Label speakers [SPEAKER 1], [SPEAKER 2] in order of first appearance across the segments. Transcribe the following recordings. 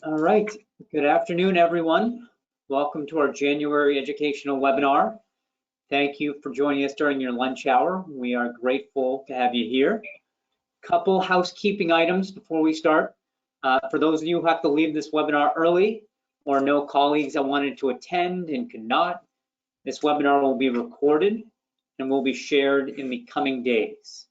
[SPEAKER 1] All right, good afternoon, everyone. Welcome to our January educational webinar. Thank you for joining us during your lunch hour. We are grateful to have you here. Couple housekeeping items before we start. For those of you who have to leave this webinar early or know colleagues that wanted to attend and could not, this webinar will be recorded and will be shared in the coming days.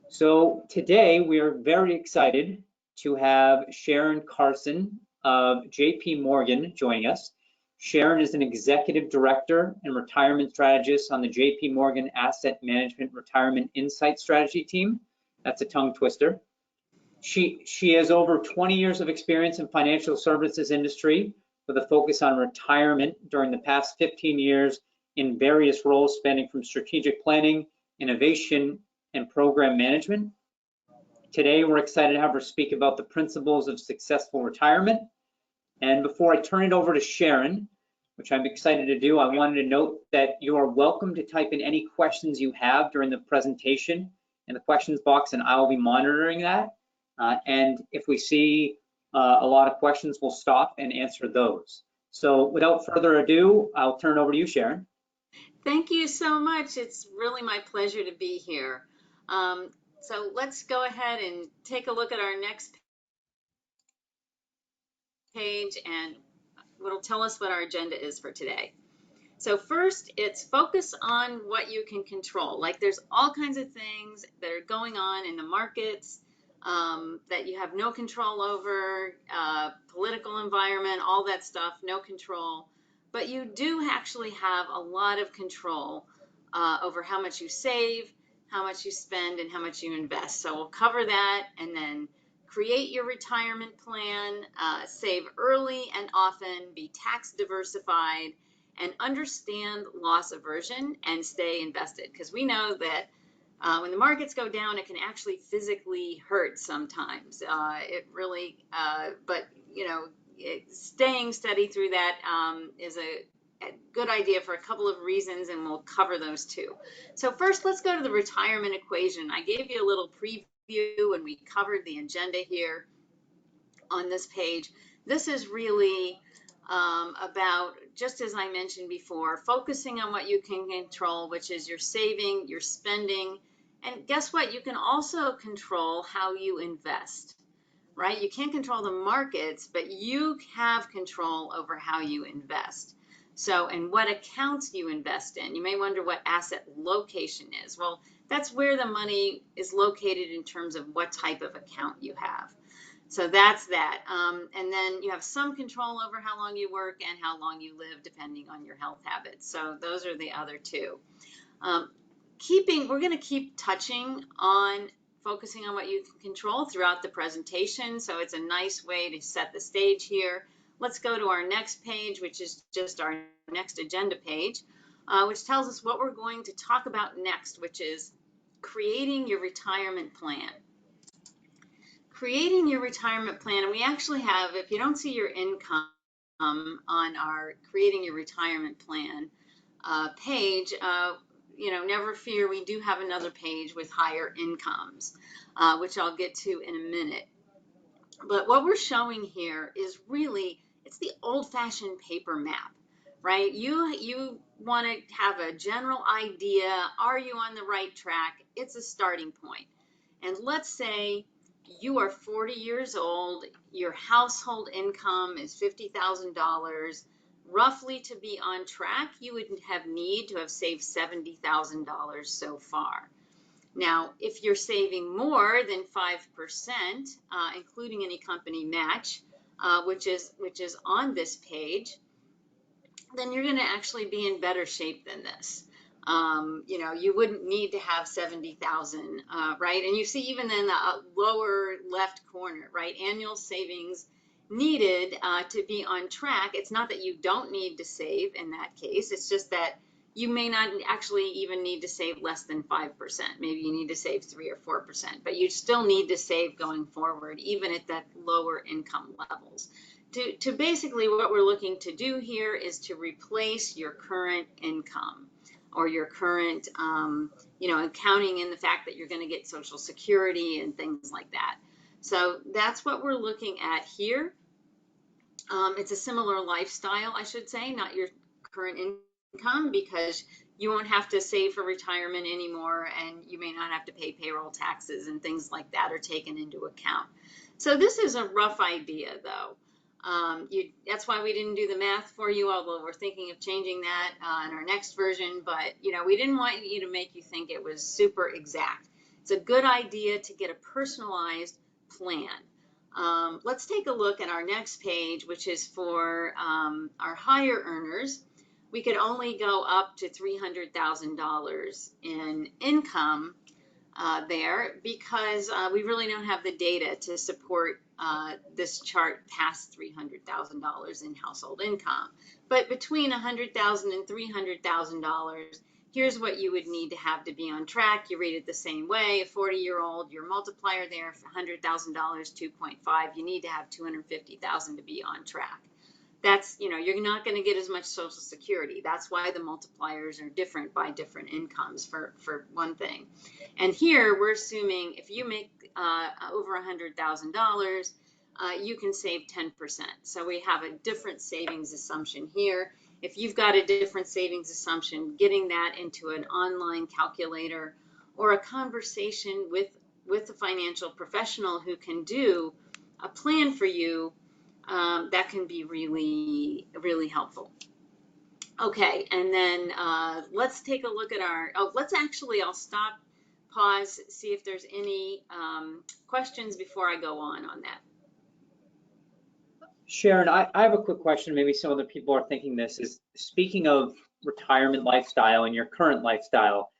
[SPEAKER 1] So today we are very excited to have Sharon Carson of JP Morgan joining us. Sharon is an executive director and retirement strategist on the JP Morgan Asset Management Retirement Insight Strategy team. That's a tongue twister. She has over 20 years of experience in financial services industry with a focus on retirement during the past 15 years in various roles spanning from strategic planning, innovation, and program management. Today, we're excited to have her speak about the principles of successful retirement. And before I turn it over to Sharon, which I'm excited to do, I wanted to note that you are welcome to type in any questions you have during the presentation in the questions box, and I'll be monitoring that. And if we see a lot of questions, we'll stop and answer those. So without further ado, I'll turn it over to you, Sharon.
[SPEAKER 2] Thank you so much. It's really my pleasure to be here. So let's go ahead and take a look at our next page, and it'll tell us what our agenda is for today. So first, it's focus on what you can control. Like there's all kinds of things that are going on in the markets that you have no control over, political environment, all that stuff, no control. But you do actually have a lot of control over how much you save, how much you spend, and how much you invest. So we'll cover that, and then create your retirement plan, save early and often, be tax diversified, and understand loss aversion and stay invested. Because we know that when the markets go down, it can actually physically hurt sometimes. It really, but you know, staying steady through that is a good idea for a couple of reasons, and we'll cover those too. So first, let's go to the retirement equation. I gave you a little preview when we covered the agenda here on this page. This is really about, just as I mentioned before, focusing on what you can control, which is your saving, your spending, and guess what? You can also control how you invest, right? You can't control the markets, but you have control over how you invest. So, and what accounts you invest in. You may wonder what asset location is. Well, that's where the money is located in terms of what type of account you have. So that's that. And then you have some control over how long you work and how long you live, depending on your health habits. So those are the other two. We're going to keep touching on focusing on what you can control throughout the presentation. So it's a nice way to set the stage here. Let's go to our next page, which is just our next agenda page, which tells us what we're going to talk about next, which is creating your retirement plan. Creating your retirement plan, and we actually have, if you don't see your income on our creating your retirement plan page, you know, never fear, we do have another page with higher incomes, which I'll get to in a minute. But what we're showing here is really, it's the old-fashioned paper map, right? You want to have a general idea. Are you on the right track? It's a starting point. And let's say you are 40 years old, your household income is $50,000. Roughly, to be on track, you would need to have saved $70,000 so far. Now, if you're saving more than 5%, including any company match, which is on this page, then you're going to actually be in better shape than this. You know, you wouldn't need to have 70,000, right? And you see even in the lower left corner, right? Annual savings needed to be on track. It's not that you don't need to save in that case. It's just that you may not actually even need to save less than 5%. Maybe you need to save 3 or 4%, but you still need to save going forward, even at that lower income levels. To basically what we're looking to do here is to replace your current income or your current, you know, accounting in the fact that you're going to get Social Security and things like that. So that's what we're looking at here. It's a similar lifestyle, I should say, not your current income, because you won't have to save for retirement anymore, and you may not have to pay payroll taxes and things like that are taken into account. So this is a rough idea, though. That's why we didn't do the math for you, although we're thinking of changing that in our next version. But we didn't want you to make you think it was super exact. It's a good idea to get a personalized plan. Let's take a look at our next page, which is for our higher earners. We could only go up to $300,000 in income there, because we really don't have the data to support this chart past $300,000 in household income. But between $100,000 and $300,000, here's what you would need to have to be on track. You rate it the same way. A 40-year-old, your multiplier there for $100,000, 2.5. You need to have $250,000 to be on track. That's, you're not going to get as much Social Security. That's why the multipliers are different by different incomes, for one thing. And here we're assuming if you make over $100,000, you can save 10%. So we have a different savings assumption here. If you've got a different savings assumption, getting that into an online calculator or a conversation with a financial professional who can do a plan for you, that can be really, really helpful. Okay, and then let's take a look at I'll stop, pause, see if there's any questions before I go on that.
[SPEAKER 1] Sharon, I have a quick question. Maybe some other people are thinking this is, speaking of retirement lifestyle and your current lifestyle,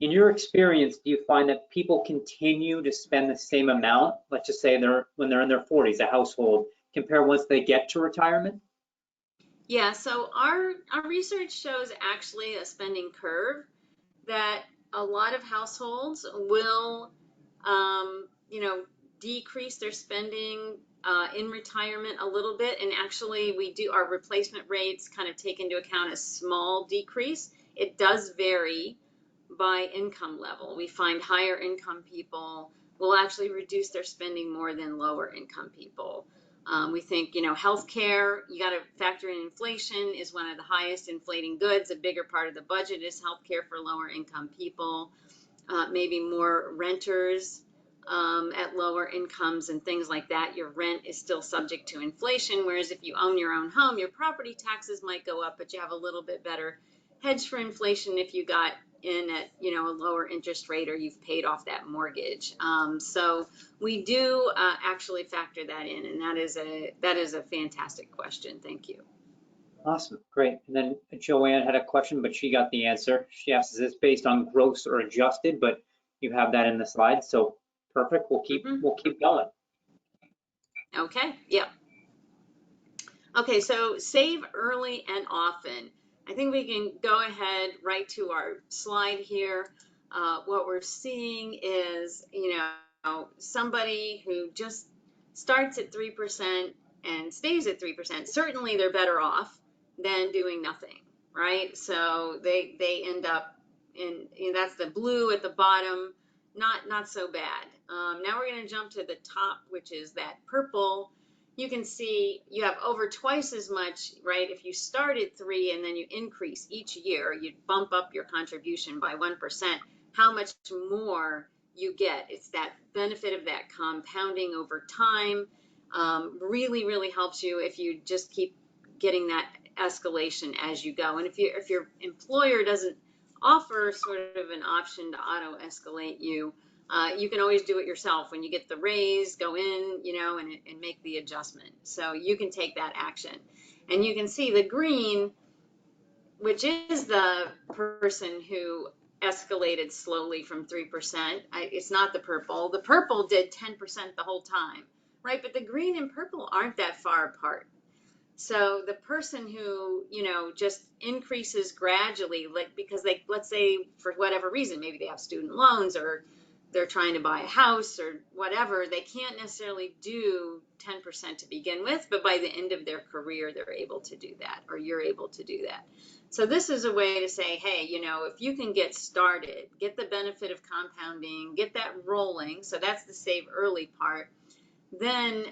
[SPEAKER 1] in your experience, do you find that people continue to spend the same amount, let's just say when they're in their 40s, a household, compare once they get to retirement?
[SPEAKER 2] Yeah, so our research shows actually a spending curve, that a lot of households will, decrease their spending in retirement a little bit. And actually, our replacement rates kind of take into account a small decrease. It does vary by income level. We find higher income people will actually reduce their spending more than lower income people. We think, healthcare, you got to factor in inflation, is one of the highest inflating goods. A bigger part of the budget is healthcare for lower income people. Maybe more renters at lower incomes and things like that. Your rent is still subject to inflation, whereas if you own your own home, your property taxes might go up, but you have a little bit better hedge for inflation if you got in at a lower interest rate, or you've paid off that mortgage. So we do actually factor that in, and that is a fantastic question. Thank you.
[SPEAKER 1] Awesome, great. And then Joanne had a question, but she got the answer. She asked, is this based on gross or adjusted? But you have that in the slide, so perfect. We'll keep going.
[SPEAKER 2] Okay. Yep. Okay, so save early and often. I think we can go ahead right to our slide here. What we're seeing is, somebody who just starts at 3% and stays at 3%. Certainly, they're better off than doing nothing, right? So they end up in, that's the blue at the bottom. Not so bad. Now we're going to jump to the top, which is that purple. You can see you have over twice as much, right? If you start at 3 and then you increase each year, you bump up your contribution by 1%, how much more you get. It's that benefit of that compounding over time. Really, really helps you if you just keep getting that escalation as you go. And if your employer doesn't offer sort of an option to auto escalate you, you can always do it yourself. When you get the raise, go in, and make the adjustment. So you can take that action. And you can see the green, which is the person who escalated slowly from 3%. It's not the purple. The purple did 10% the whole time, right? But the green and purple aren't that far apart. So the person who, just increases gradually, because let's say for whatever reason, maybe they have student loans or they're trying to buy a house or whatever, they can't necessarily do 10% to begin with, but by the end of their career, they're able to do that, or you're able to do that. So this is a way to say, hey, if you can get started, get the benefit of compounding, get that rolling. So that's the save early part. then,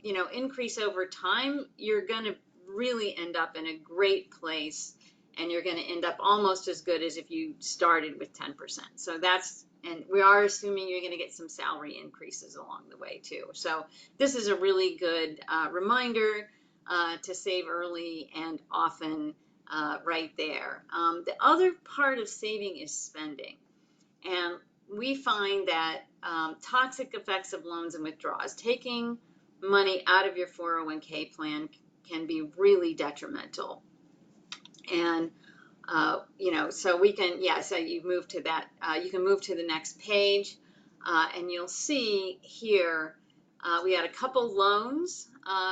[SPEAKER 2] you know, increase over time, you're going to really end up in a great place, and you're going to end up almost as good as if you started with 10%. So that's, and we are assuming you're going to get some salary increases along the way too. So this is a really good reminder to save early and often right there. The other part of saving is spending. And we find that toxic effects of loans and withdrawals, taking money out of your 401k plan, can be really detrimental. And you know, so we can, yeah, so you move to that, you can move to the next page, and you'll see here, we had a couple loans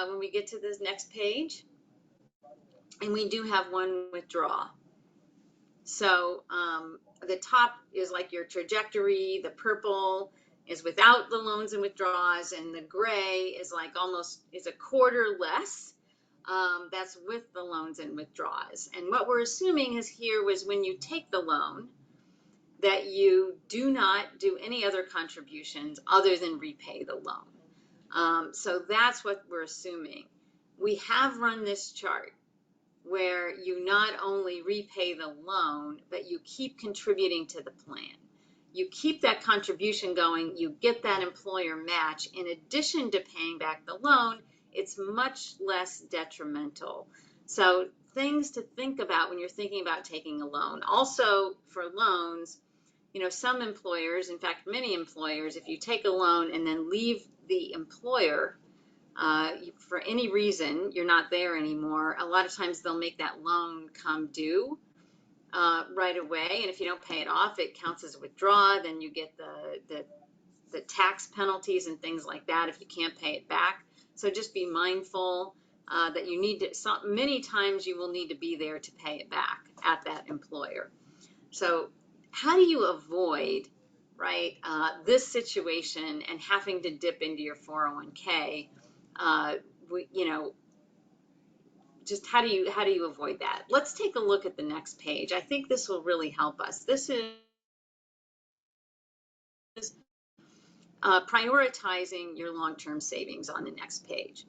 [SPEAKER 2] when we get to this next page, and we do have one withdrawal. So the top is like your trajectory, the purple is without the loans and withdrawals, and the gray is like almost is a quarter less. That's with the loans and withdrawals. And what we're assuming is here was when you take the loan, that you do not do any other contributions other than repay the loan. So that's what we're assuming. We have run this chart where you not only repay the loan, but you keep contributing to the plan. You keep that contribution going, you get that employer match. In addition to paying back the loan, it's much less detrimental. So things to think about when you're thinking about taking a loan. Also for loans, you know, some employers, in fact, many employers, if you take a loan and then leave the employer, for any reason, you're not there anymore, a lot of times they'll make that loan come due right away. And if you don't pay it off, it counts as a withdrawal. Then you get the tax penalties and things like that if you can't pay it back. So just be mindful that you need to, many times you will need to be there to pay it back at that employer. So how do you avoid, right, this situation and having to dip into your 401k? You know, just how do you avoid that? Let's take a look at the next page. I think this will really help us. This is prioritizing your long-term savings on the next page.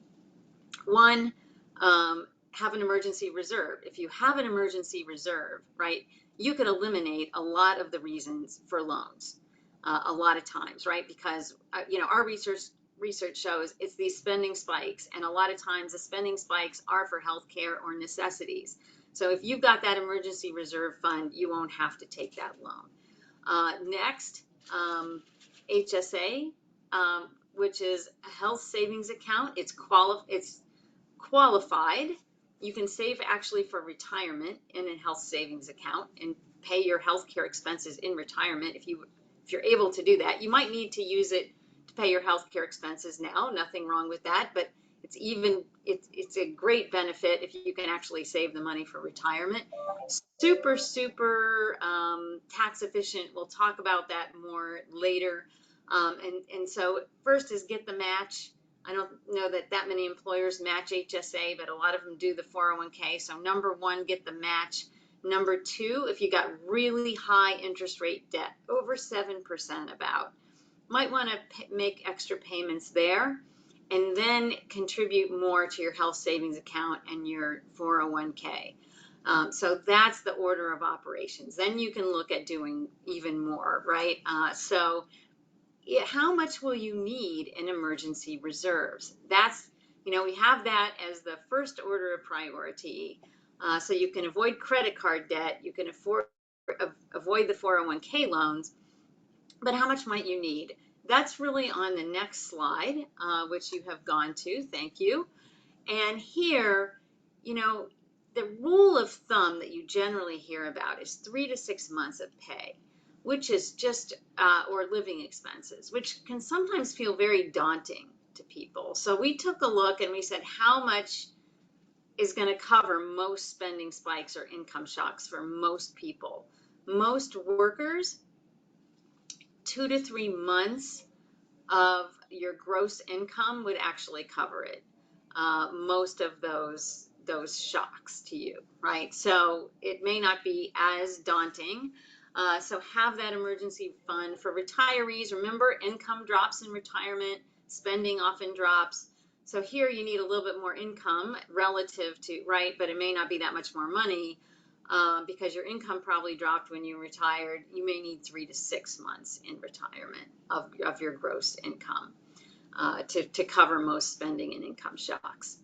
[SPEAKER 2] One, have an emergency reserve. If you have an emergency reserve, right, you could eliminate a lot of the reasons for loans a lot of times, right? Because, you know, our research shows it's these spending spikes, and a lot of times the spending spikes are for healthcare or necessities. So if you've got that emergency reserve fund, you won't have to take that loan. Next, HSA, which is a health savings account. It's qualified. You can save actually for retirement in a health savings account and pay your healthcare expenses in retirement if you're able to do that. You might need to use it to pay your healthcare expenses now. Nothing wrong with that, but it's a great benefit if you can actually save the money for retirement. Super tax efficient. We'll talk about that more later. And so first is get the match. I don't know that many employers match HSA, but a lot of them do the 401k. So number one, get the match. Number two, if you got really high interest rate debt, over 7% about, might want to make extra payments there, and then contribute more to your health savings account and your 401k. So that's the order of operations. Then you can look at doing even more, right? So how much will you need in emergency reserves? That's, you know, we have that as the first order of priority. So you can avoid credit card debt, you can avoid the 401k loans, but how much might you need? That's really on the next slide, which you have gone to, thank you. And here, you know, the rule of thumb that you generally hear about is 3 to 6 months of pay, which is just, or living expenses, which can sometimes feel very daunting to people. So we took a look and we said, how much is going to cover most spending spikes or income shocks for most people? Most workers, 2 to 3 months of your gross income would actually cover it. Most of those shocks to you, right? So it may not be as daunting. So have that emergency fund for retirees. Remember, income drops in retirement, spending often drops. So here you need a little bit more income relative to, right, but it may not be that much more money because your income probably dropped when you retired. You may need 3 to 6 months in retirement of your gross income to cover most spending and income shocks.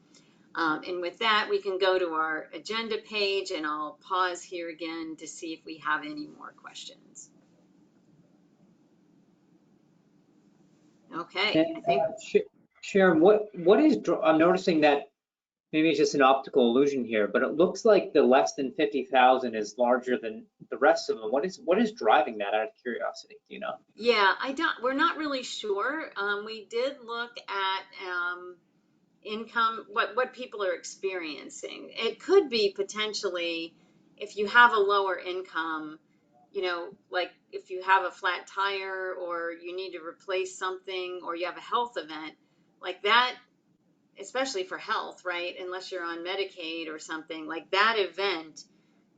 [SPEAKER 2] And with that, we can go to our agenda page, and I'll pause here again to see if we have any more questions. Okay, I think.
[SPEAKER 1] Sharon, what is, I'm noticing that maybe it's just an optical illusion here, but it looks like the less than 50,000 is larger than the rest of them. What is driving that, out of curiosity? Do you know?
[SPEAKER 2] Yeah, we're not really sure. We did look at income, what people are experiencing. It could be potentially if you have a lower income, you know, like if you have a flat tire or you need to replace something or you have a health event like that, especially for health, right? Unless you're on Medicaid or something, like that event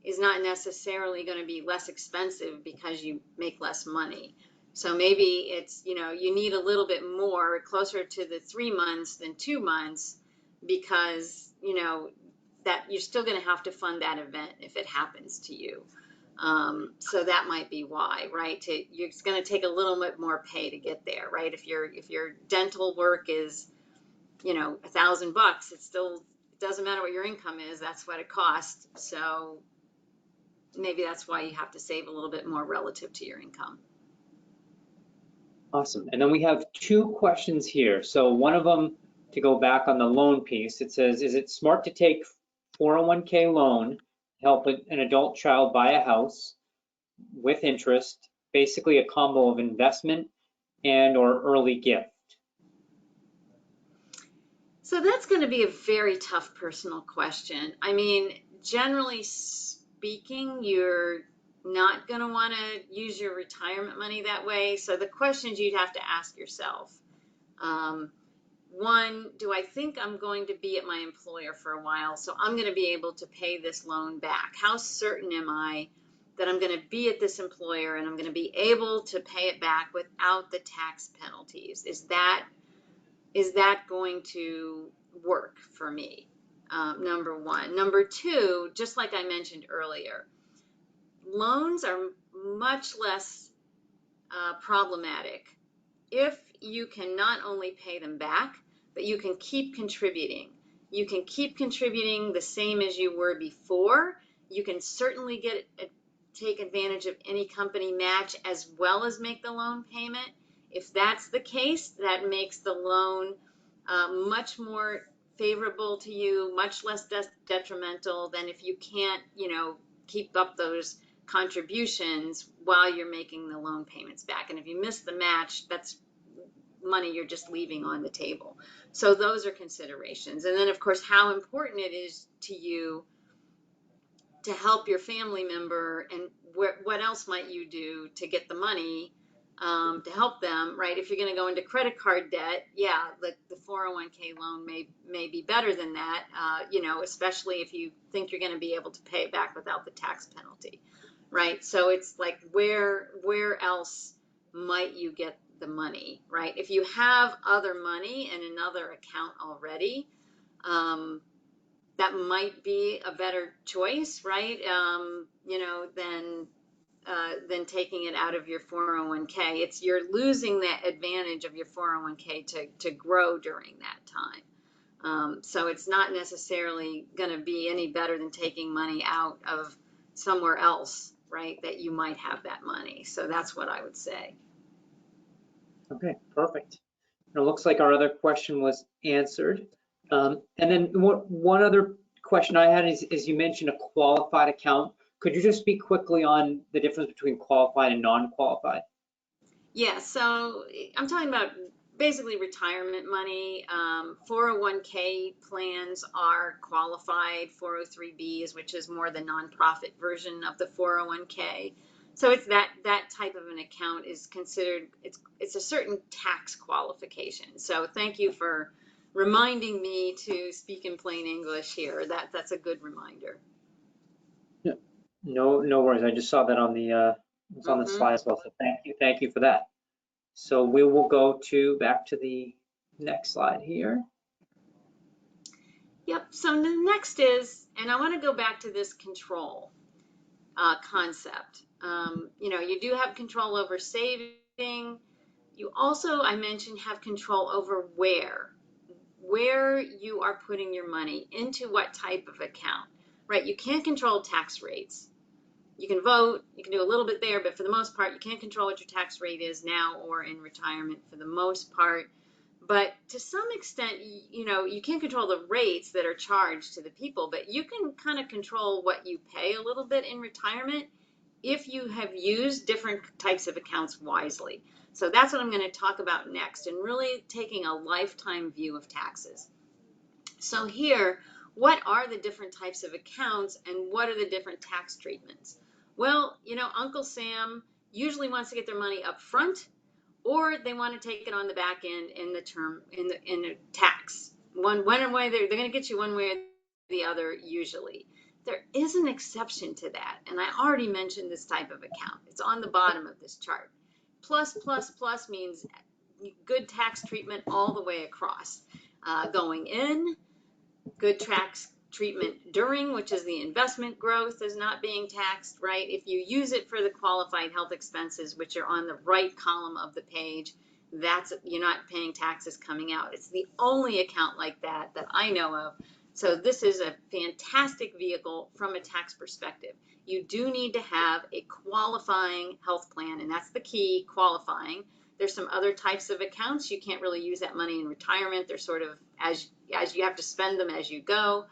[SPEAKER 2] is not necessarily going to be less expensive because you make less money. So maybe it's, you know, you need a little bit more, closer to the 3 months than 2 months, because, you know, that you're still going to have to fund that event if it happens to you. So that might be why, right? It's going to take a little bit more pay to get there, right? If your dental work is, you know, $1,000, it doesn't matter what your income is. That's what it costs. So maybe that's why you have to save a little bit more relative to your income.
[SPEAKER 1] Awesome. And then we have 2 questions here. So one of them, to go back on the loan piece, it says, is it smart to take 401k loan to help an adult child buy a house with interest, basically a combo of investment and or early gift?
[SPEAKER 2] So that's going to be a very tough personal question. I mean, generally speaking, you're not going to want to use your retirement money that way. So the questions you'd have to ask yourself, one, do I think I'm going to be at my employer for a while, so I'm going to be able to pay this loan back? How certain am I that I'm going to be at this employer and I'm going to be able to pay it back without the tax penalties? Is that going to work for me? Number one. Number two, just like I mentioned earlier, loans are much less problematic if you can not only pay them back, but you can keep contributing. You can keep contributing the same as you were before. You can certainly take advantage of any company match as well as make the loan payment. If that's the case, that makes the loan much more favorable to you, much less detrimental than if you can't, you know, keep up those contributions while you're making the loan payments back. And if you miss the match, that's money you're just leaving on the table. So those are considerations. And then, of course, how important it is to you to help your family member, and what else might you do to get the money to help them, right? If you're going to go into credit card debt, yeah, the 401k loan may be better than that, you know, especially if you think you're going to be able to pay it back without the tax penalty, right? So it's like, where else might you get the money, right? If you have other money in another account already, that might be a better choice, right? You know, than taking it out of your 401k. You're losing that advantage of your 401k to grow during that time. So it's not necessarily going to be any better than taking money out of somewhere else, right? That you might have that money. So that's what I would say.
[SPEAKER 1] Okay, perfect. It looks like our other question was answered. And then one other question I had is you mentioned a qualified account. Could you just speak quickly on the difference between qualified and non-qualified?
[SPEAKER 2] Yeah, so I'm talking about basically retirement money. 401k plans are qualified. 403bs, which is more the nonprofit version of the 401k. So it's that type of an account is considered, it's a certain tax qualification. So thank you for reminding me to speak in plain English here. That's a good reminder.
[SPEAKER 1] Yeah. No worries. I just saw that on the it's on the slide as well. So thank you for that. So we will go back to the Next slide here.
[SPEAKER 2] Yep, so the next is, and I want to go back to this control concept. You do have control over saving. You also, I mentioned, have control over where you are putting your money, into what type of account, right? You can't control tax rates. You can vote, you can do a little bit there, but for the most part, you can't control what your tax rate is now or in retirement for the most part. But to some extent, you can't control the rates that are charged to the people, but you can kind of control what you pay a little bit in retirement if you have used different types of accounts wisely. So that's what I'm going to talk about next, and really taking a lifetime view of taxes. So here, what are the different types of accounts and what are the different tax treatments? Well, Uncle Sam usually wants to get their money up front, or they want to take it on the back end in the tax. One way they're going to get you one way or the other usually. There is an exception to that, and I already mentioned this type of account. It's on the bottom of this chart. Plus means good tax treatment all the way across. Going in, good tax treatment during, which is the investment growth, is not being taxed, right? If you use it for the qualified health expenses, which are on the right column of the page, you're not paying taxes coming out. It's the only account like that I know of. So this is a fantastic vehicle from a tax perspective. You do need to have a qualifying health plan, and that's the key, qualifying. There's some other types of accounts. You can't really use that money in retirement. They're sort of as you have to spend them as you go.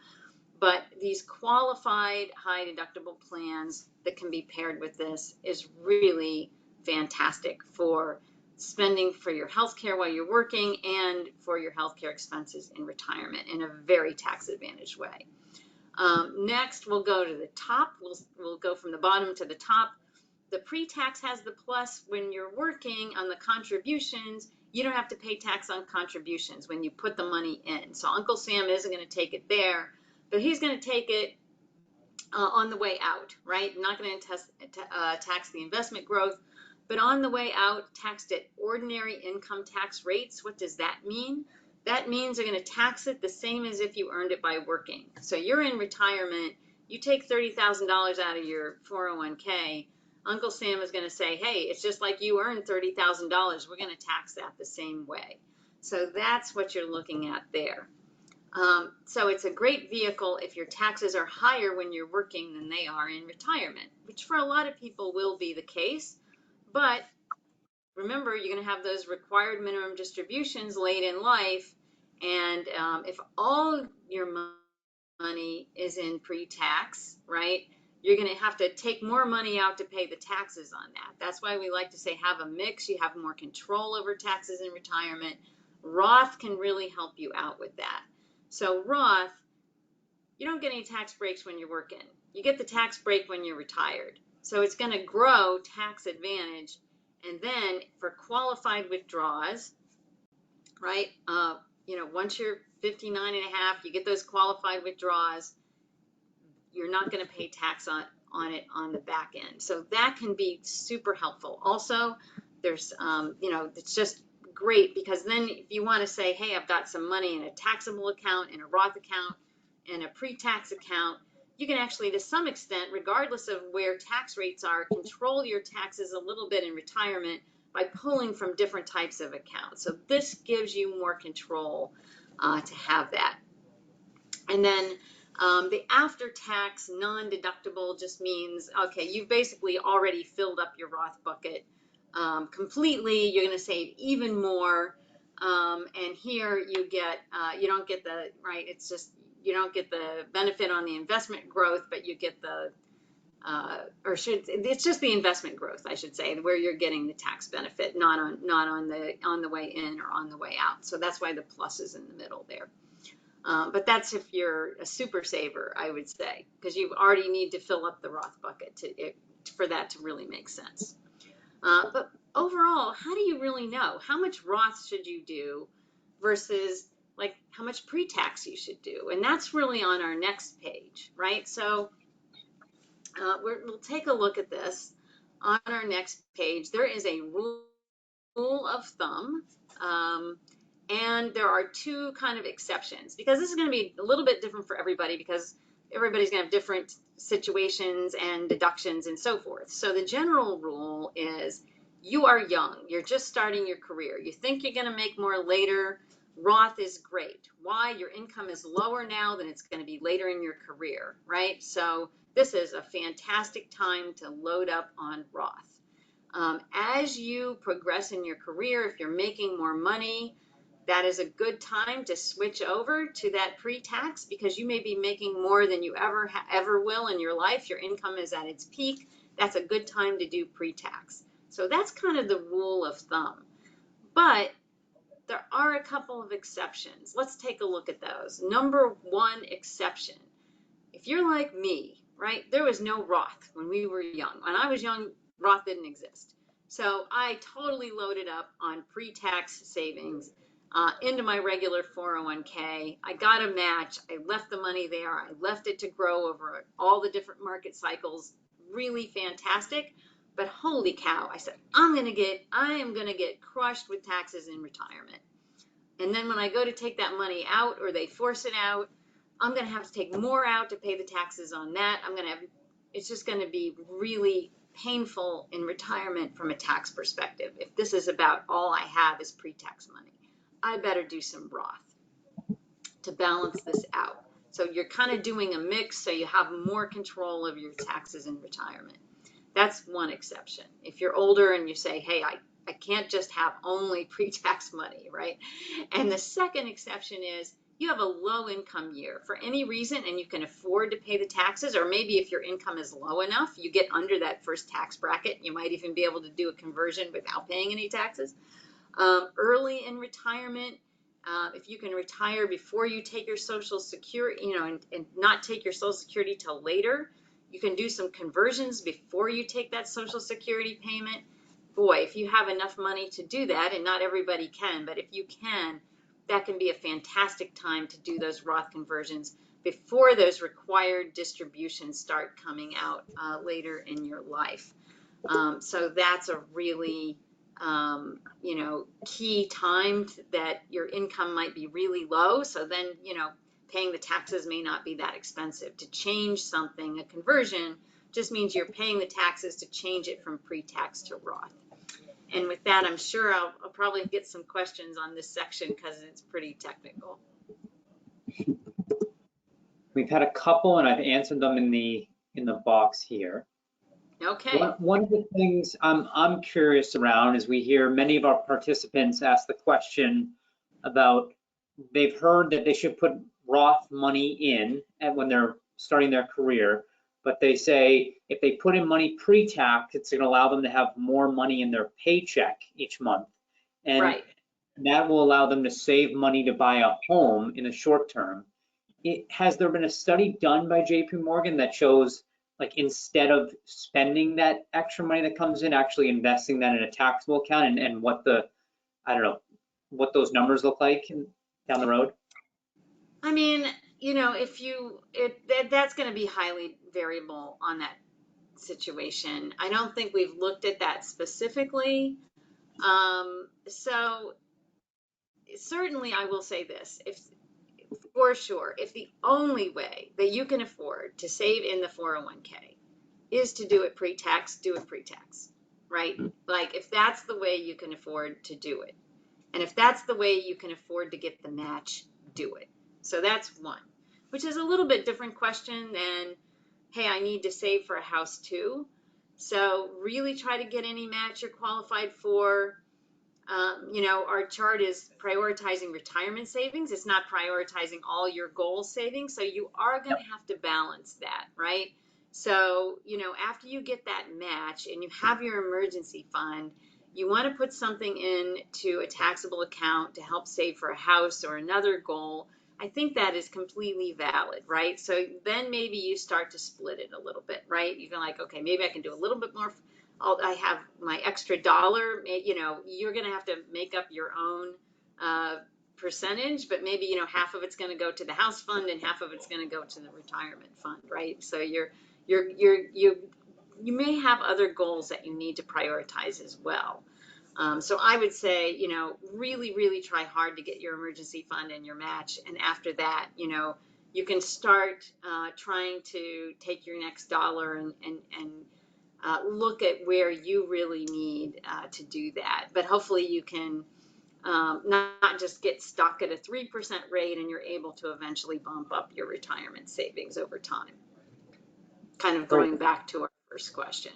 [SPEAKER 2] But these qualified high deductible plans that can be paired with this is really fantastic for spending for your health care while you're working and for your health care expenses in retirement in a very tax advantaged way. Next, we'll go to the top. We'll go from the bottom to the top. The pre-tax has the plus. When you're working on the contributions, you don't have to pay tax on contributions when you put the money in. So Uncle Sam isn't going to take it there, but he's going to take it on the way out, right? Not going to tax the investment growth, but on the way out, taxed at ordinary income tax rates. What does that mean? That means they're going to tax it the same as if you earned it by working. So you're in retirement, you take $30,000 out of your 401k, Uncle Sam is going to say, hey, it's just like you earned $30,000. We're going to tax that the same way. So that's what you're looking at there. So it's a great vehicle if your taxes are higher when you're working than they are in retirement, which for a lot of people will be the case. But remember, you're going to have those required minimum distributions late in life. And if all your money is in pre-tax, right, you're going to have to take more money out to pay the taxes on that. That's why we like to say have a mix. You have more control over taxes in retirement. Roth can really help you out with that. So Roth, you don't get any tax breaks when you're working. You get the tax break when you're retired. So it's going to grow tax advantage. And then for qualified withdrawals, right, once you're 59 and a half, you get those qualified withdrawals, you're not going to pay tax on it on the back end. So that can be super helpful. Also, there's, it's just great because then if you want to say, hey, I've got some money in a taxable account, in a Roth account, in a pre-tax account, you can actually, to some extent, regardless of where tax rates are, control your taxes a little bit in retirement by pulling from different types of accounts. So this gives you more control to have that. And then the after-tax non-deductible just means, okay, you've basically already filled up your Roth bucket completely. You're going to save even more. And here you get, you don't get the, right, it's just, you don't get the benefit on the investment growth, but you get the, it's just the investment growth, I should say, where you're getting the tax benefit, not on the way in or on the way out. So that's why the plus is in the middle there. But that's if you're a super saver, I would say, because you already need to fill up the Roth bucket for that to really make sense. But overall, how do you really know? How much Roth should you do versus like how much pre-tax you should do? And that's really on our next page, right? So we'll take a look at this on our next page. There is a rule of thumb, And there are two kind of exceptions, because this is going to be a little bit different for everybody, because everybody's going to have different situations and deductions and so forth. So the general rule is, you are young, you're just starting your career, you think you're going to make more later, Roth is great. Why? Your income is lower now than it's going to be later in your career, right? So this is a fantastic time to load up on Roth. As you progress in your career, if you're making more money, that is a good time to switch over to that pre-tax, because you may be making more than you ever will in your life. Your income is at its peak. That's a good time to do pre-tax. So that's kind of the rule of thumb. But there are a couple of exceptions. Let's take a look at those. Number one exception, if you're like me, right, there was no Roth when we were young. When I was young, Roth didn't exist. So I totally loaded up on pre-tax savings into my regular 401k. I got a match. I left the money there. I left it to grow over all the different market cycles. Really fantastic. But holy cow, I said, I am gonna get crushed with taxes in retirement. And then when I go to take that money out, or they force it out, I'm gonna have to take more out to pay the taxes on that. It's just gonna be really painful in retirement from a tax perspective. If this is about all I have is pre-tax money, I better do some Roth to balance this out. So you're kind of doing a mix, so you have more control of your taxes in retirement. That's one exception. If you're older and you say, hey, I can't just have only pre-tax money, right? And the second exception is, you have a low income year for any reason and you can afford to pay the taxes, or maybe if your income is low enough, you get under that first tax bracket, you might even be able to do a conversion without paying any taxes. Early in retirement, if you can retire before you take your Social Security, and not take your Social Security till later, you can do some conversions before you take that Social Security payment. Boy, if you have enough money to do that, and not everybody can, but if you can, that can be a fantastic time to do those Roth conversions before those required distributions start coming out later in your life. So that's a really key time that your income might be really low. So then, paying the taxes may not be that expensive. To change something, a conversion, just means you're paying the taxes to change it from pre-tax to Roth. And with that, I'm sure I'll probably get some questions on this section because it's pretty technical.
[SPEAKER 1] We've had a couple, and I've answered them in the box here.
[SPEAKER 2] Okay.
[SPEAKER 1] One of the things I'm curious around is, we hear many of our participants ask the question about, they've heard that they should put Roth money in when they're starting their career, but they say if they put in money pre-tax, it's going to allow them to have more money in their paycheck each month. And
[SPEAKER 2] right.
[SPEAKER 1] that will allow them to save money to buy a home in the short term. Has there been a study done by JP Morgan that shows, like, instead of spending that extra money that comes in, actually investing that in a taxable account, and what what those numbers look like down the road?
[SPEAKER 2] I mean, that's going to be highly variable on that situation. I don't think we've looked at that specifically. So certainly I will say this, for sure, if the only way that you can afford to save in the 401k is to do it pre-tax, do it pre-tax, right? Like, if that's the way you can afford to do it, and if that's the way you can afford to get the match, do it. So that's one, which is a little bit different question than, hey, I need to save for a house too. So really try to get any match you're qualified for. Our chart is prioritizing retirement savings. It's not prioritizing all your goal savings. So you are going to have to balance that, right? So, after you get that match and you have your emergency fund, you want to put something into a taxable account to help save for a house or another goal. I think that is completely valid, right? So then maybe you start to split it a little bit, right? You can, like, okay, maybe I can do a little bit more. I have my extra dollar, you're going to have to make up your own percentage, but maybe, half of it's going to go to the house fund and half of it's going to go to the retirement fund, right? So you may have other goals that you need to prioritize as well. So I would say, you know, really, really try hard to get your emergency fund and your match. And after that, you know, you can start trying to take your next dollar and look at where you really need to do that. But hopefully you can not just get stuck at a 3% rate, and you're able to eventually bump up your retirement savings over time. Kind of going back to our first question.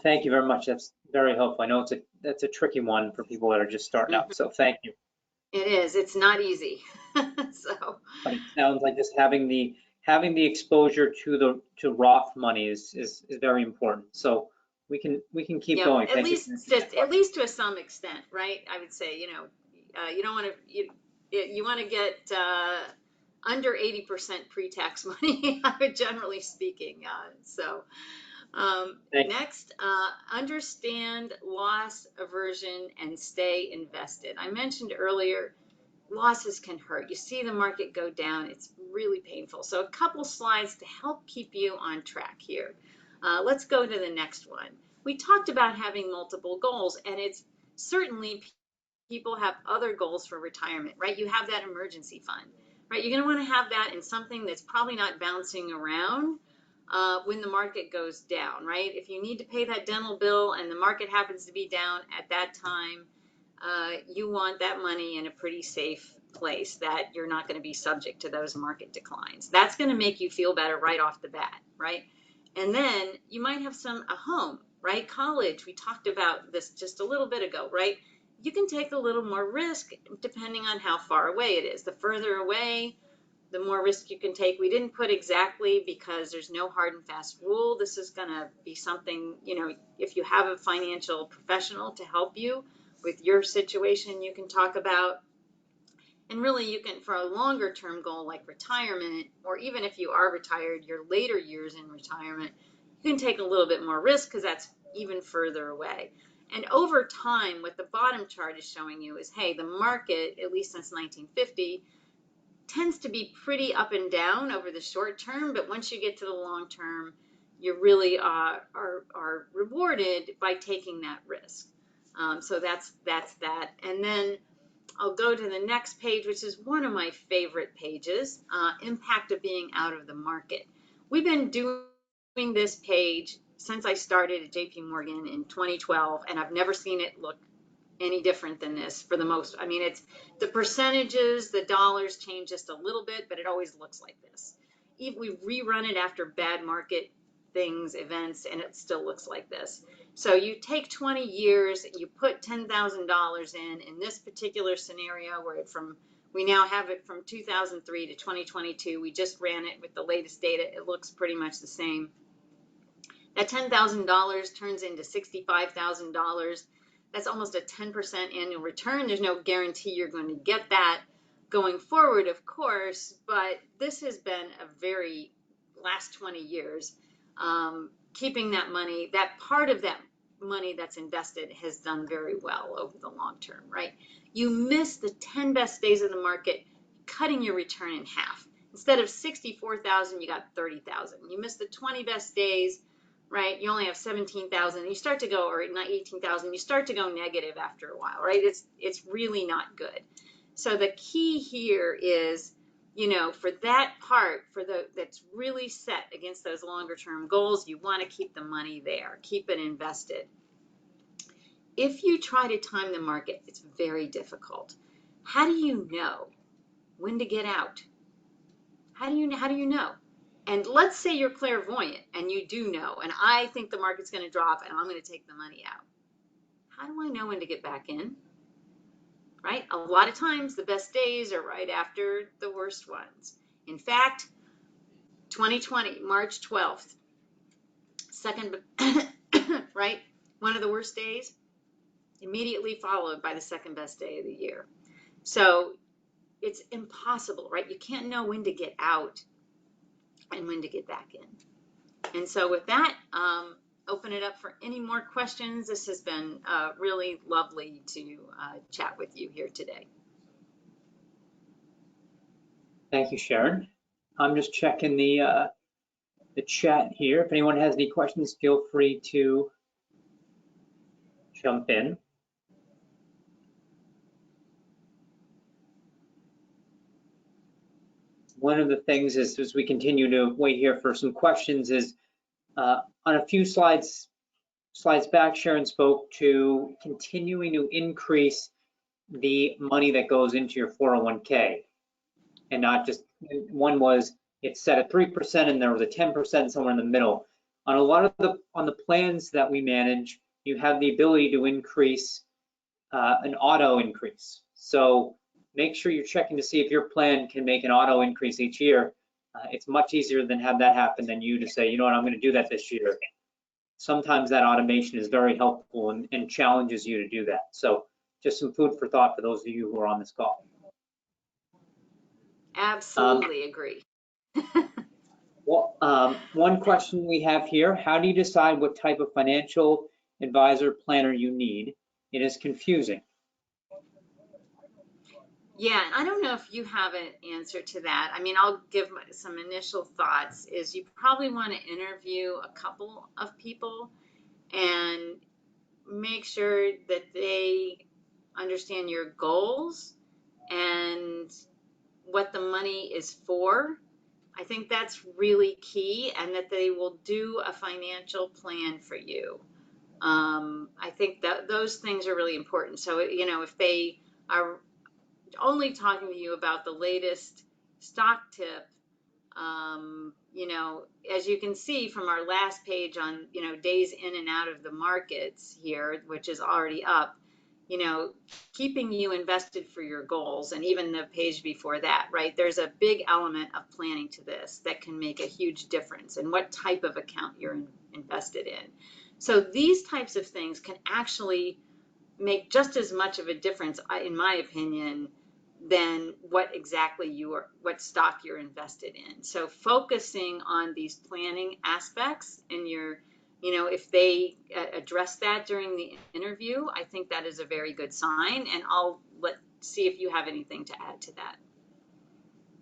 [SPEAKER 1] Thank you very much. That's very helpful. I know that's a tricky one for people that are just starting out. So thank you.
[SPEAKER 2] It is. It's not easy. So.
[SPEAKER 1] But it sounds like just having the exposure to Roth money is very important. So we can keep going.
[SPEAKER 2] At least to some extent, right? I would say, you know, you don't want to you want to get under 80% pre-tax money, generally speaking. Next, understand loss aversion and stay invested. I mentioned earlier, losses can hurt. You see the market go down, it's really painful. So a couple slides to help keep you on track here. Let's go to the next one. We talked about having multiple goals, and it's certainly people have other goals for retirement, right? You have that emergency fund, right? You're going to want to have that in something that's probably not bouncing around when the market goes down, right? If you need to pay that dental bill and the market happens to be down at that time, you want that money in a pretty safe place that you're not going to be subject to those market declines. That's going to make you feel better right off the bat, right? And then you might have a home, right? College, we talked about this just a little bit ago, right? You can take a little more risk depending on how far away it is. The further away, the more risk you can take. We didn't put exactly because there's no hard and fast rule. This is going to be something, you know, if you have a financial professional to help you with your situation, you can talk about. And really, you can, for a longer term goal like retirement, or even if you are retired, your later years in retirement, you can take a little bit more risk because that's even further away. And over time, what the bottom chart is showing you is, hey, the market, at least since 1950, tends to be pretty up and down over the short term, but once you get to the long term, you really are rewarded by taking that risk. So that's that. And then I'll go to the next page, which is one of my favorite pages, impact of being out of the market. We've been doing this page since I started at JP Morgan in 2012, and I've never seen it look any different than this for the most. I mean, it's the percentages, the dollars change just a little bit, but it always looks like this. If we rerun it after bad market events, and it still looks like this. So you take 20 years, you put $10,000 in this particular scenario where we now have it from 2003 to 2022. We just ran it with the latest data. It looks pretty much the same. That $10,000 turns into $65,000. That's almost a 10% annual return. There's no guarantee you're going to get that going forward, of course, but this has been a very last 20 years. Keeping that money, that part of that money that's invested has done very well over the long term, right? You miss the 10 best days of the market, cutting your return in half. Instead of 64,000, you got 30,000. You miss the 20 best days, right? You only have 17,000. You start to go, or not 18,000. You start to go negative after a while, right? It's really not good. So the key here is, you know, for that part, that's really set against those longer term goals, you want to keep the money there, keep it invested. If you try to time the market, it's very difficult. How do you know when to get out? How do you know? And let's say you're clairvoyant and you do know, and I think the market's going to drop and I'm going to take the money out. How do I know when to get back in? Right? A lot of times the best days are right after the worst ones. In fact, 2020, March 12th, second, right? One of the worst days, immediately followed by the second best day of the year. So it's impossible, right? You can't know when to get out and when to get back in. And so with that, open it up for any more questions. This has been really lovely to chat with you here today.
[SPEAKER 1] Thank you, Sharon. I'm just checking the chat here. If anyone has any questions, feel free to jump in. One of the things is, as we continue to wait here for some questions, is on a few slides back, Sharon spoke to continuing to increase the money that goes into your 401k, and not just, one was it's set at 3% and there was a 10% somewhere in the middle. On a lot of the plans that we manage, you have the ability to increase an auto increase. So make sure you're checking to see if your plan can make an auto increase each year. It's much easier than have that happen than you to say, you know what, I'm going to do that this year. Sometimes that automation is very helpful and challenges you to do that. So just some food for thought for those of you who are on this call.
[SPEAKER 2] Absolutely agree.
[SPEAKER 1] Well, one question we have here: how do you decide what type of financial advisor planner you need? It is confusing.
[SPEAKER 2] Yeah, I don't know if you have an answer to that. I mean, I'll give some initial thoughts. Is you probably want to interview a couple of people and make sure that they understand your goals and what the money is for. I think that's really key, and that they will do a financial plan for you. I think that those things are really important. So, you know, if they are only talking to you about the latest stock tip, you know, as you can see from our last page on, you know, days in and out of the markets here, which is already up, you know, keeping you invested for your goals, and even the page before that, right? There's a big element of planning to this that can make a huge difference in what type of account you're invested in. So these types of things can actually make just as much of a difference, in my opinion, than what stock you're invested in. So focusing on these planning aspects in your, you know, if they address that during the interview, I think that is a very good sign, and I'll see if you have anything to add to that.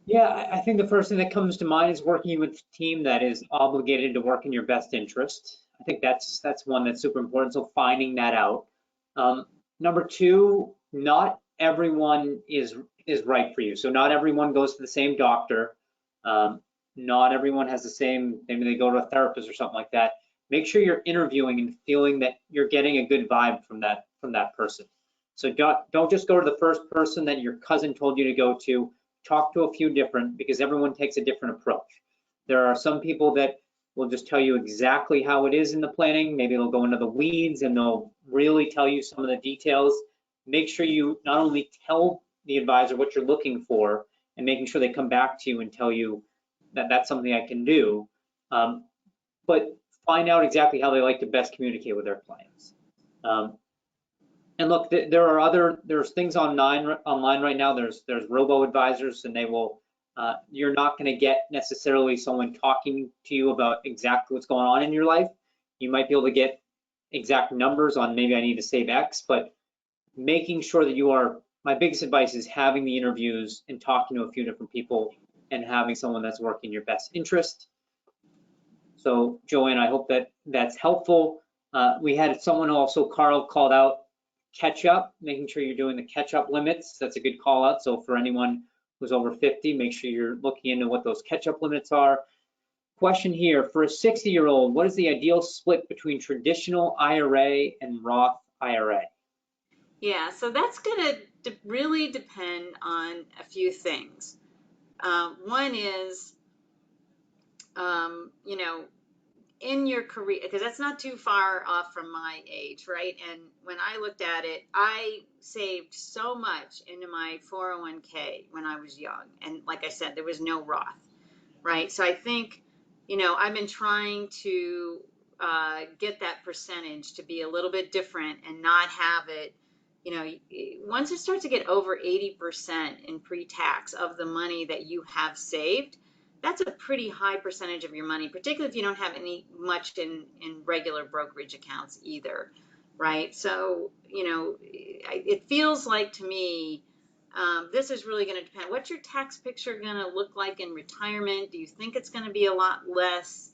[SPEAKER 1] Yeah, I think the first thing that comes to mind is working with a team that is obligated to work in your best interest. I think that's one that's super important, so finding that out. Number two, not everyone is right for you. So not everyone goes to the same doctor. Not everyone has the same, maybe they go to a therapist or something like that. Make sure you're interviewing and feeling that you're getting a good vibe from that person. So don't just go to the first person that your cousin told you to go to. Talk to a few different, because everyone takes a different approach. There are some people that will just tell you exactly how it is in the planning. Maybe they'll go into the weeds and they'll really tell you some of the details. Make sure you not only tell the advisor what you're looking for, and making sure they come back to you and tell you that that's something I can do, but find out exactly how they like to best communicate with their clients. And look, there's things online right now. There's robo advisors, and they will. You're not going to get necessarily someone talking to you about exactly what's going on in your life. You might be able to get exact numbers on maybe I need to save X, but making sure that you are. My biggest advice is having the interviews and talking to a few different people and having someone that's working in your best interest. So Joanne, I hope that's helpful. We had someone also, Carl, called out catch up, making sure you're doing the catch up limits. That's a good call out. So for anyone who's over 50, make sure you're looking into what those catch up limits are. Question here, for a 60-year-old, what is the ideal split between traditional IRA and Roth IRA?
[SPEAKER 2] Yeah, so that's going to really depend on a few things. One is, you know, in your career, because that's not too far off from my age, right? And when I looked at it, I saved so much into my 401k when I was young. And like I said, there was no Roth, right? So I think, you know, I've been trying to get that percentage to be a little bit different and not have it, you know, once it starts to get over 80% in pre-tax of the money that you have saved, that's a pretty high percentage of your money, particularly if you don't have much in regular brokerage accounts either, right? So, you know, it feels like to me, this is really going to depend. What's your tax picture going to look like in retirement? Do you think it's going to be a lot less?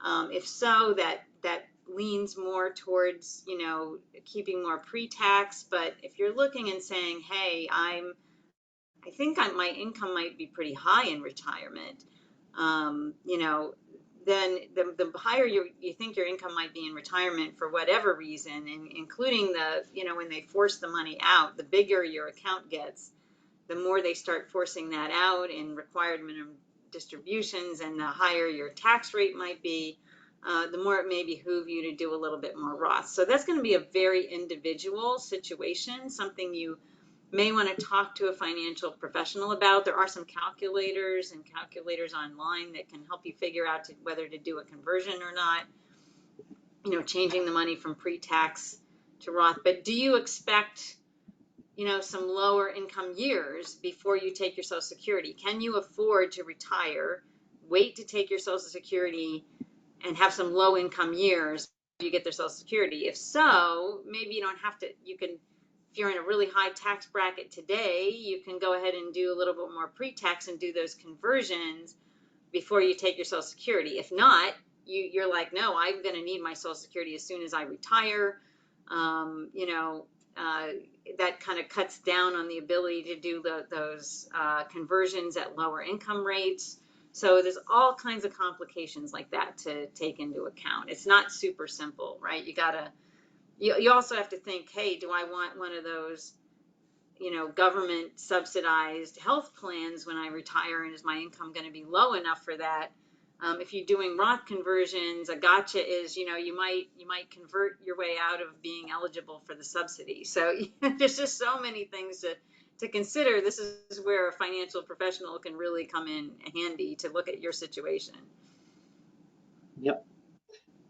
[SPEAKER 2] If so, that leans more towards, you know, keeping more pre-tax. But if you're looking and saying, hey, I think my income might be pretty high in retirement, you know, then the higher you think your income might be in retirement for whatever reason, and including the, you know, when they force the money out, the bigger your account gets, the more they start forcing that out in required minimum distributions, and the higher your tax rate might be, the more it may behoove you to do a little bit more Roth. So that's going to be a very individual situation, something you may want to talk to a financial professional about. There are some calculators and calculators online that can help you figure out whether to do a conversion or not, you know, changing the money from pre-tax to Roth. But do you expect, you know, some lower income years before you take your Social Security? Can you afford to retire, wait to take your Social Security, and have some low income years before you get their Social Security? If so, maybe you don't have to, you can, if you're in a really high tax bracket today, you can go ahead and do a little bit more pre-tax and do those conversions before you take your Social Security. If not, you're like, no, I'm going to need my Social Security as soon as I retire. You know, that kind of cuts down on the ability to do those conversions at lower income rates. So there's all kinds of complications like that to take into account. It's not super simple, right? You also have to think, hey, do I want one of those, you know, government subsidized health plans when I retire, and is my income going to be low enough for that? If you're doing Roth conversions, a gotcha is, you know, you might convert your way out of being eligible for the subsidy. So there's just so many things to consider. This is where a financial professional can really come in handy to look at your situation.
[SPEAKER 1] Yep.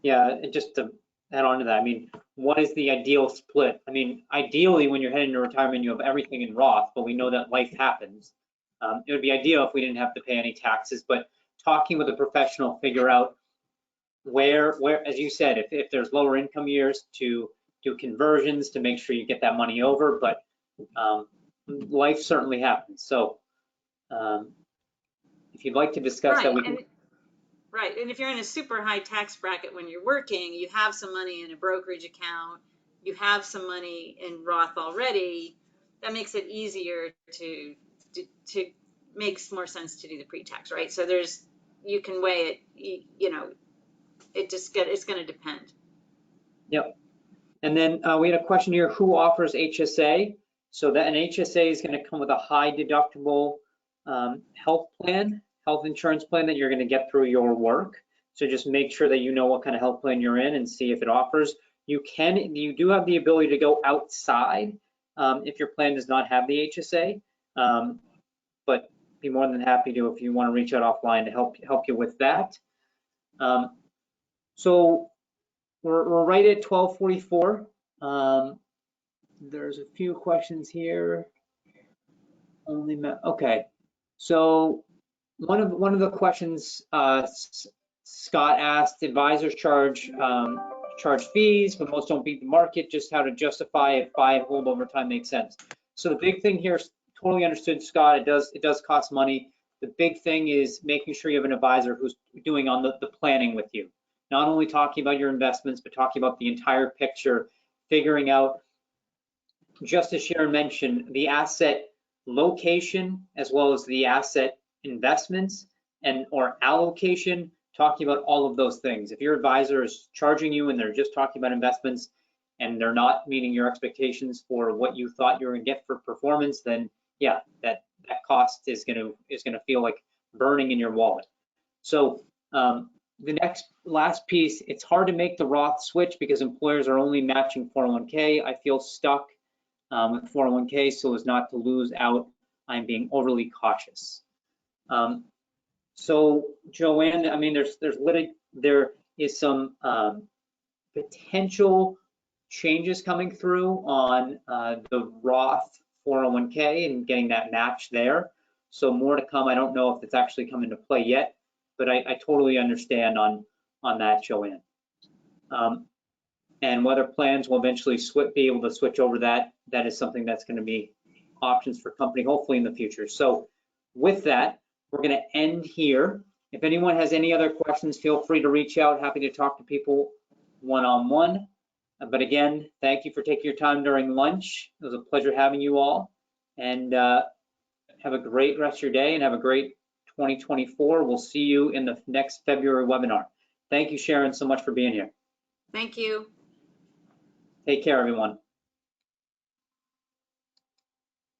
[SPEAKER 1] Yeah, and just to add on to that, I mean, what is the ideal split? I mean, ideally, when you're heading to retirement, you have everything in Roth, but we know that life happens. It would be ideal if we didn't have to pay any taxes, but talking with a professional, figure out where, as you said, if there's lower income years, to do conversions to make sure you get that money over, but life certainly happens. So if you'd like to discuss that, we can.
[SPEAKER 2] Right, and if you're in a super high tax bracket when you're working, you have some money in a brokerage account, you have some money in Roth already, that makes it easier to makes more sense to do the pre-tax, right? So you can weigh it, you know, it's going to depend.
[SPEAKER 1] Yep. And then we had a question here, who offers HSA? So that an HSA is going to come with a high deductible health insurance plan that you're going to get through your work. So just make sure that you know what kind of health plan you're in and see if it offers. You do have the ability to go outside if your plan does not have the HSA, but be more than happy to if you want to reach out offline to help you with that. So we're right at 12:44. There's a few questions here. Okay, so one of the questions Scott asked: advisors charge fees, but most don't beat the market. Just how to justify if buy and hold over time makes sense. So the big thing here is totally understood, Scott. It does cost money. The big thing is making sure you have an advisor who's doing on the planning with you. Not only talking about your investments, but talking about the entire picture, figuring out, just as Sharon mentioned, the asset location as well as the asset investments or allocation, talking about all of those things. If your advisor is charging you and they're just talking about investments and they're not meeting your expectations for what you thought you were gonna get for performance, then yeah, that cost is gonna feel like burning in your wallet. So the last piece, it's hard to make the Roth switch because employers are only matching 401k. I feel stuck with 401k so as not to lose out. I'm being overly cautious. So Joanne, I mean, there is some potential changes coming through on the Roth 401k and getting that match there. So more to come. I don't know if it's actually come into play yet, but I totally understand on that, Joanne. And whether plans will eventually be able to switch over that is something that's going to be options for company, hopefully in the future. So with that, we're going to end here. If anyone has any other questions, feel free to reach out. Happy to talk to people one-on-one. But again, thank you for taking your time during lunch. It was a pleasure having you all. And have a great rest of your day and have a great 2024. We'll see you in the next February webinar. Thank you, Sharon, so much for being here.
[SPEAKER 2] Thank you.
[SPEAKER 1] Take care, everyone.